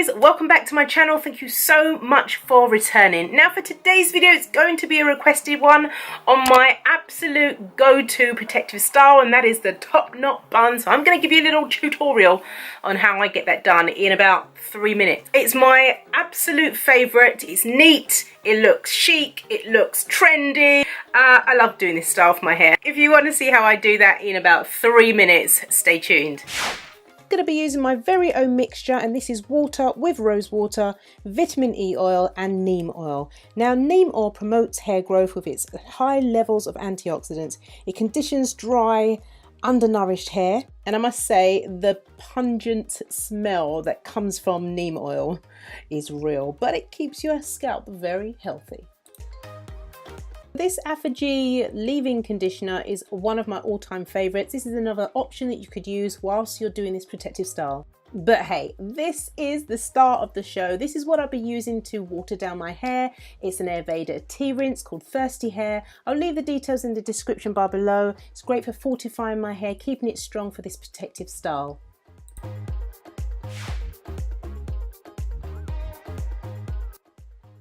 guys, welcome back to my channel. Thank you so much for returning. Now for today's video, it's going to be a requested one on my absolute go-to protective style, and that is the top knot bun. So I'm going to give you a little tutorial on how I get that done in about 3 minutes. It's my absolute favorite. It's neat, it looks chic, it looks trendy. I love doing this style for my hair. If you want to see how I do that in about 3 minutes, stay tuned. Going to be using my very own mixture, and this is water with rose water, vitamin E oil and neem oil. Now neem oil promotes hair growth with its high levels of antioxidants. It conditions dry, undernourished hair, and I must say the pungent smell that comes from neem oil is real, but it keeps your scalp very healthy. This Affinity leave-in conditioner is one of my all-time favorites. This is another option that you could use whilst you're doing this protective style. But hey, this is the start of the show. This is what I'll be using to water down my hair. It's an Ayurveda tea rinse called Thirsty Hair. I'll leave the details in the description bar below. It's great for fortifying my hair, keeping it strong for this protective style.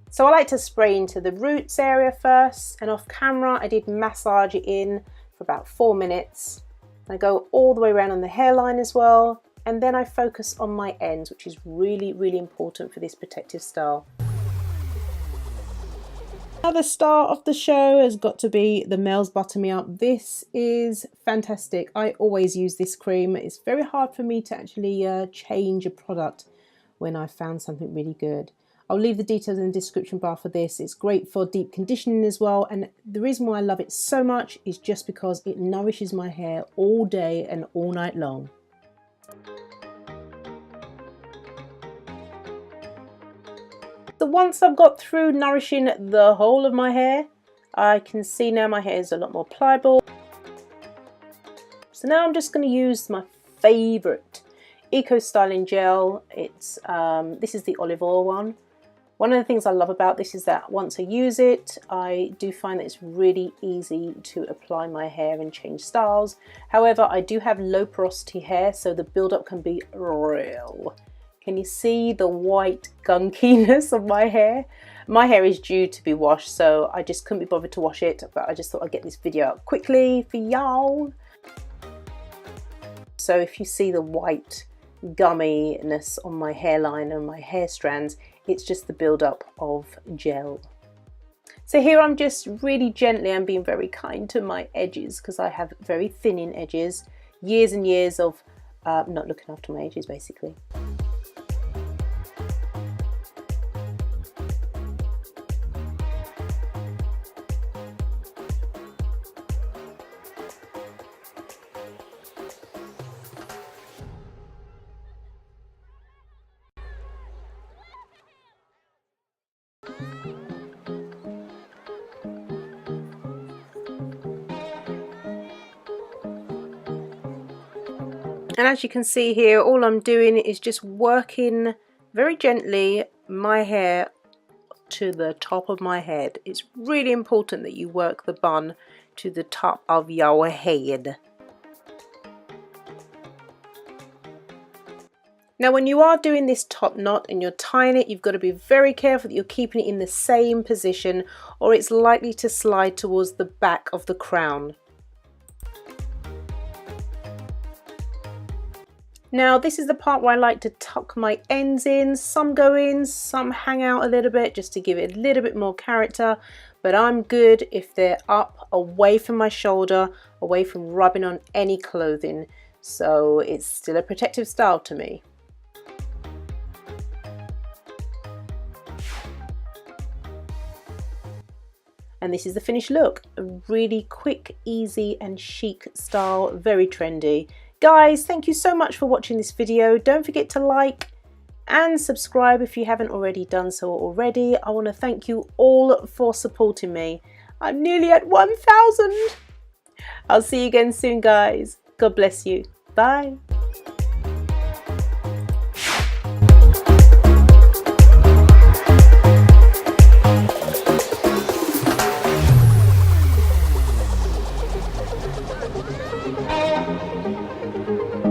So I like to spray into the roots area first, and off camera I did massage it in for about 4 minutes. I go all the way around on the hairline as well, and then I focus on my ends, which is really, really important for this protective style. Another star of the show has got to be the Mel's Butter Me Up. This is fantastic. I always use this cream. It's very hard for me to actually change a product when I found something really good. I'll leave the details in the description bar for this. It's great for deep conditioning as well, and the reason why I love it so much is just because it nourishes my hair all day and all night long. So once I've got through nourishing the whole of my hair, I can see now my hair is a lot more pliable. So now I'm just going to use my favourite Eco Styling Gel. It's this is the olive oil one. One of the things I love about this is that once I use it, I do find that it's really easy to apply my hair and change styles. However, I do have low porosity hair, so the build-up can be real. Can you see the white gunkiness of my hair? My hair is due to be washed, so I just couldn't be bothered to wash it, but I just thought I'd get this video out quickly for y'all. So if you see the white gumminess on my hairline and my hair strands, it's just the build-up of gel. So here I'm just really gently, I'm being very kind to my edges because I have very thinning edges. Years and years of not looking after my edges basically. And as you can see here, all I'm doing is just working very gently my hair to the top of my head. It's really important that you work the bun to the top of your head. Now when you are doing this top knot and you're tying it, you've got to be very careful that you're keeping it in the same position, or it's likely to slide towards the back of the crown. Now this is the part where I like to tuck my ends in. Some go in, some hang out a little bit just to give it a little bit more character, but I'm good if they're up away from my shoulder, away from rubbing on any clothing, so it's still a protective style to me. And this is the finished look. A really quick, easy and chic style, very trendy. Guys, thank you so much for watching this video. Don't forget to like and subscribe if you haven't already done so already. I want to thank you all for supporting me. I'm nearly at 1,000. I'll see you again soon, guys. God bless you. Bye.